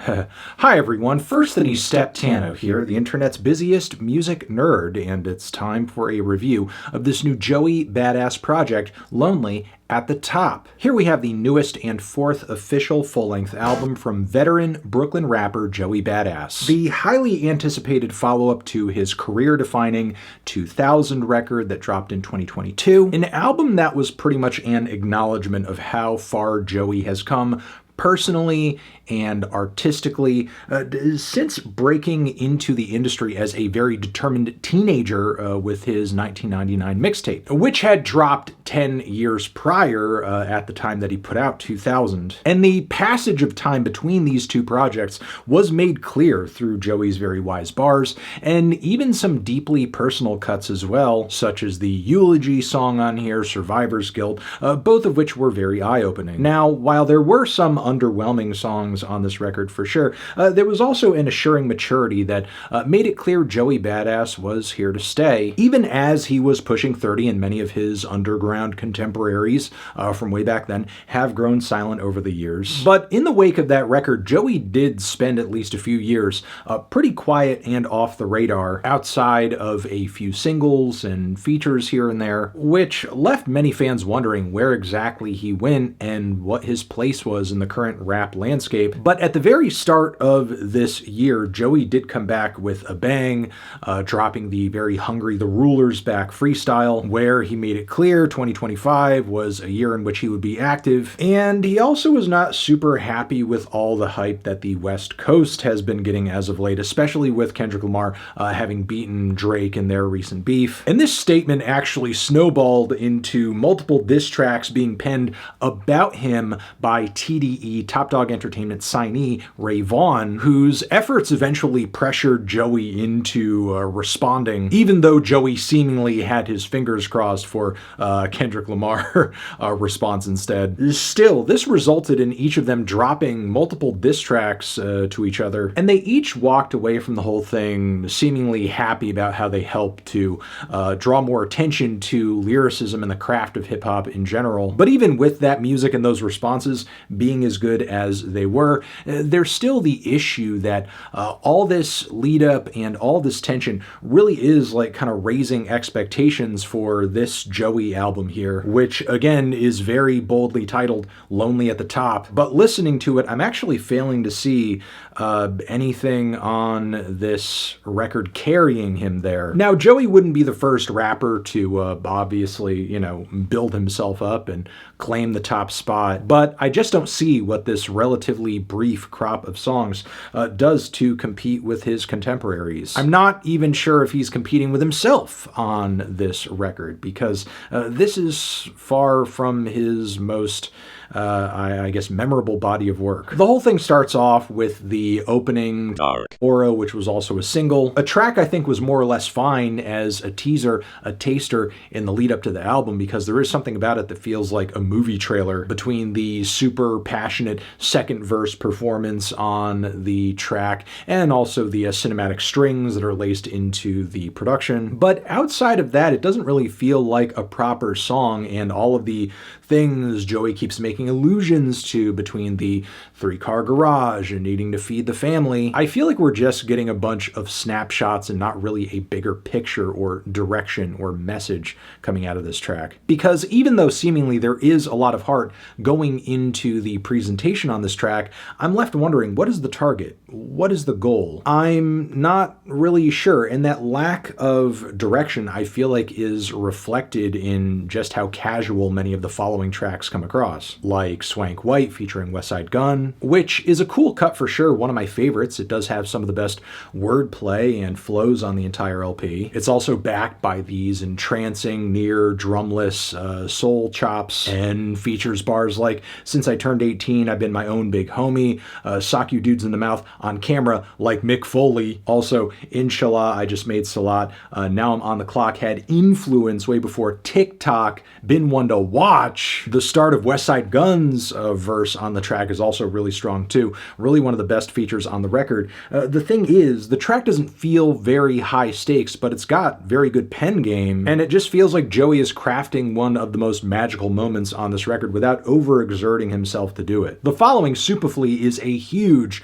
Hi everyone, First Thing Step Tano here, the internet's busiest music nerd, and it's time for a review of this new Joey Badass project, Lonely at the Top. Here we have the newest and fourth official full-length album from veteran Brooklyn rapper Joey Badass. The highly anticipated follow-up to his career-defining 2000 record that dropped in 2022, an album that was pretty much an acknowledgement of how far Joey has come personally and artistically since breaking into the industry as a very determined teenager with his 1999 mixtape, which had dropped 10 years prior at the time that he put out 2000. And the passage of time between these two projects was made clear through Joey's very wise bars, and even some deeply personal cuts as well, such as the eulogy song on here, Survivor's Guilt, both of which were very eye-opening. Now, while there were some underwhelming songs on this record for sure, there was also an assuring maturity that made it clear Joey Badass was here to stay, even as he was pushing 30 and many of his underground contemporaries from way back then have grown silent over the years. But in the wake of that record, Joey did spend at least a few years pretty quiet and off the radar, outside of a few singles and features here and there, which left many fans wondering where exactly he went and what his place was in the current rap landscape. But at the very start of this year, Joey did come back with a bang, dropping the very Hungry the Rulers Back freestyle, where he made it clear 2025 was a year in which he would be active. And he also was not super happy with all the hype that the West Coast has been getting as of late, especially with Kendrick Lamar having beaten Drake in their recent beef. And this statement actually snowballed into multiple diss tracks being penned about him by TDE, Top Dog Entertainment signee Ray Vaughn, whose efforts eventually pressured Joey into responding, even though Joey seemingly had his fingers crossed for Kendrick Lamar response instead. Still, this resulted in each of them dropping multiple diss tracks to each other, and they each walked away from the whole thing seemingly happy about how they helped to draw more attention to lyricism and the craft of hip-hop in general. But even with that music and those responses being as good as they were, there's still the issue that all this lead up and all this tension really is like kind of raising expectations for this Joey album here, which again is very boldly titled Lonely at the Top. But listening to it, I'm actually failing to see anything on this record carrying him there. Now, Joey wouldn't be the first rapper to obviously, build himself up and claim the top spot, but I just don't see what this relatively brief crop of songs does to compete with his contemporaries. I'm not even sure if he's competing with himself on this record, because this is far from his most I guess memorable body of work. The whole thing starts off with the opening Oro, which was also a single, a track I think was more or less fine as a teaser, a taster in the lead up to the album, because there is something about it that feels like a movie trailer between the super passionate second verse performance on the track and also the cinematic strings that are laced into the production. But outside of that, it doesn't really feel like a proper song, and all of the things Joey keeps making allusions to between the 3-car garage and needing to feed the family, I feel like we're just getting a bunch of snapshots and not really a bigger picture or direction or message coming out of this track. Because even though seemingly there is a lot of heart going into the presentation on this track, I'm left wondering, what is the target? What is the goal? I'm not really sure, and that lack of direction I feel like is reflected in just how casual many of the following tracks come across, like Swank White featuring Westside Gunn, which is a cool cut for sure, one of my favorites. It does have some of the best wordplay and flows on the entire LP. It's also backed by these entrancing, near drumless soul chops, and features bars like, "Since I turned 18, I've been my own big homie," "Sock you dudes in the mouth on camera like Mick Foley." Also, "Inshallah, I just made Salat," "Now I'm on the clock" had influence way before TikTok, been one to watch. The start of Westside Gunn Guns verse on the track is also really strong too. Really one of the best features on the record. The thing is, the track doesn't feel very high stakes, but it's got very good pen game, and it just feels like Joey is crafting one of the most magical moments on this record without overexerting himself to do it. The following, SUPAFLEE, is a huge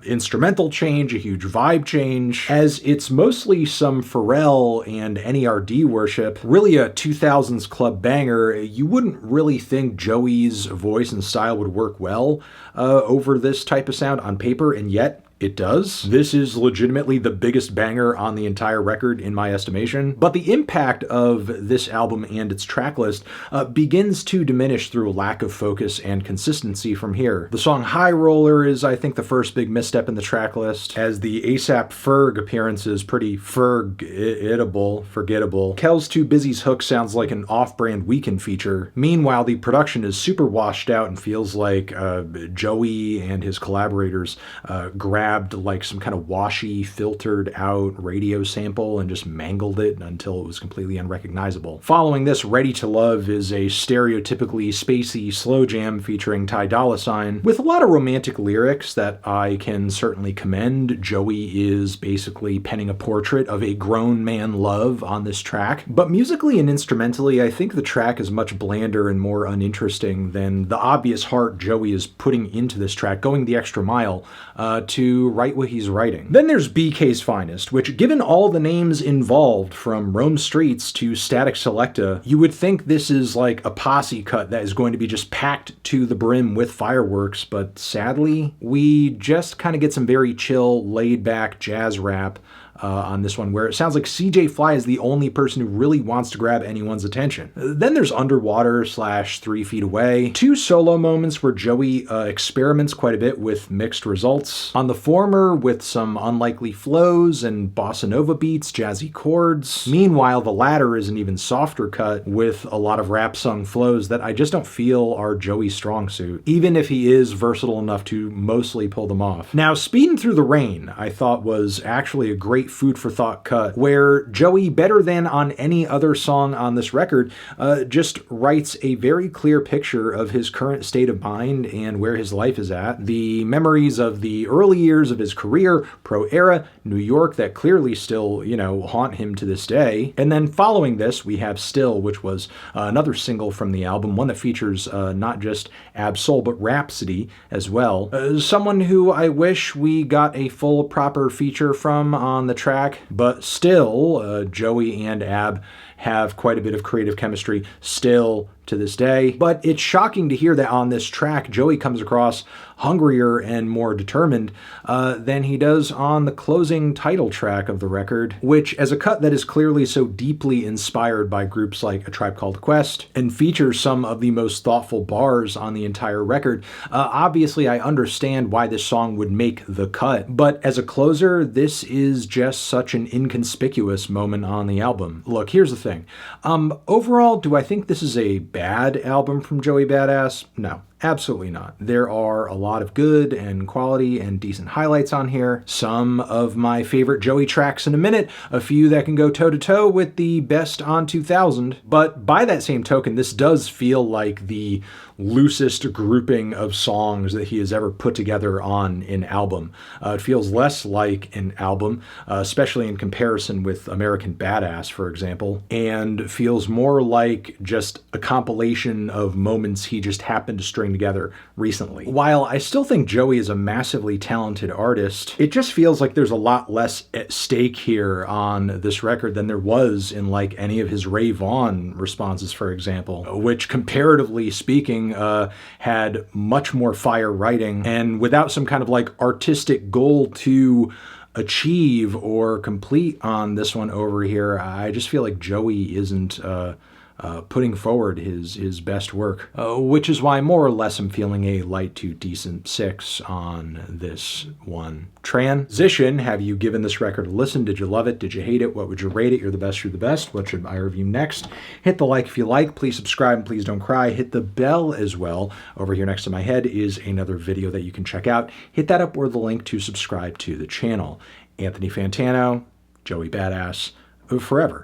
instrumental change, a huge vibe change, as it's mostly some Pharrell and NERD worship. Really a 2000s club banger. You wouldn't really think Joey's voice and style would work well over this type of sound on paper, and yet it does. This is legitimately the biggest banger on the entire record in my estimation, but the impact of this album and its track list begins to diminish through a lack of focus and consistency from here. The song High Roller is, I think, the first big misstep in the track list, as the ASAP Ferg appearance is pretty forgettable. Kel's Too Busy's hook sounds like an off-brand Weeknd feature. Meanwhile, the production is super washed out and feels like Joey and his collaborators grabbed like some kind of washy, filtered out radio sample and just mangled it until it was completely unrecognizable. Following this, Ready to Love is a stereotypically spacey slow jam featuring Ty Dolla $ign with a lot of romantic lyrics that I can certainly commend. Joey is basically penning a portrait of a grown man love on this track, but musically and instrumentally, I think the track is much blander and more uninteresting than the obvious heart Joey is putting into this track, going the extra mile to write what he's writing. Then there's BK's Finest, which, given all the names involved from Rome Streets to Static Selecta, you would think this is like a posse cut that is going to be just packed to the brim with fireworks, but sadly, we just kind of get some very chill, laid-back jazz rap on this one, where it sounds like CJ Fly is the only person who really wants to grab anyone's attention. Then there's Underwater / 3 Feet Away, two solo moments where Joey experiments quite a bit with mixed results. On the former, with some unlikely flows and bossa nova beats, jazzy chords. Meanwhile, the latter is an even softer cut with a lot of rap-sung flows that I just don't feel are Joey's strong suit, even if he is versatile enough to mostly pull them off. Now, Speedin' Through the Rain, I thought was actually a great food for thought cut, where Joey, better than on any other song on this record, just writes a very clear picture of his current state of mind and where his life is at. The memories of the early years of his career, pro-era, New York, that clearly still, haunt him to this day. And then following this, we have Still, which was another single from the album, one that features not just Ab-Soul, but Rhapsody as well. Someone who I wish we got a full, proper feature from on the track, but still, Joey and Ab have quite a bit of creative chemistry still to this day. But it's shocking to hear that on this track, Joey comes across hungrier and more determined than he does on the closing title track of the record, which, as a cut that is clearly so deeply inspired by groups like A Tribe Called Quest and features some of the most thoughtful bars on the entire record, obviously I understand why this song would make the cut, but as a closer, this is just such an inconspicuous moment on the album. Look, here's the thing. Overall, do I think this is a bad album from Joey Badass? No. Absolutely not. There are a lot of good and quality and decent highlights on here. Some of my favorite Joey tracks in a minute, a few that can go toe-to-toe with the best on 2000. But by that same token, this does feel like the loosest grouping of songs that he has ever put together on an album. It feels less like an album, especially in comparison with American Badass, for example, and feels more like just a compilation of moments he just happened to string together recently. While I still think Joey is a massively talented artist, it just feels like there's a lot less at stake here on this record than there was in like any of his Ray Vaughn responses, for example, which comparatively speaking had much more fire writing, and without some kind of like artistic goal to achieve or complete on this one over here, I just feel like Joey isn't putting forward his best work, which is why more or less I'm feeling a light to decent 6 on this one. Transition, have you given this record a listen? Did you love it? Did you hate it? What would you rate it? You're the best, you're the best. What should I review next? Hit the like if you like. Please subscribe and please don't cry. Hit the bell as well. Over here next to my head is another video that you can check out. Hit that up or the link to subscribe to the channel. Anthony Fantano, Joey Badass, forever.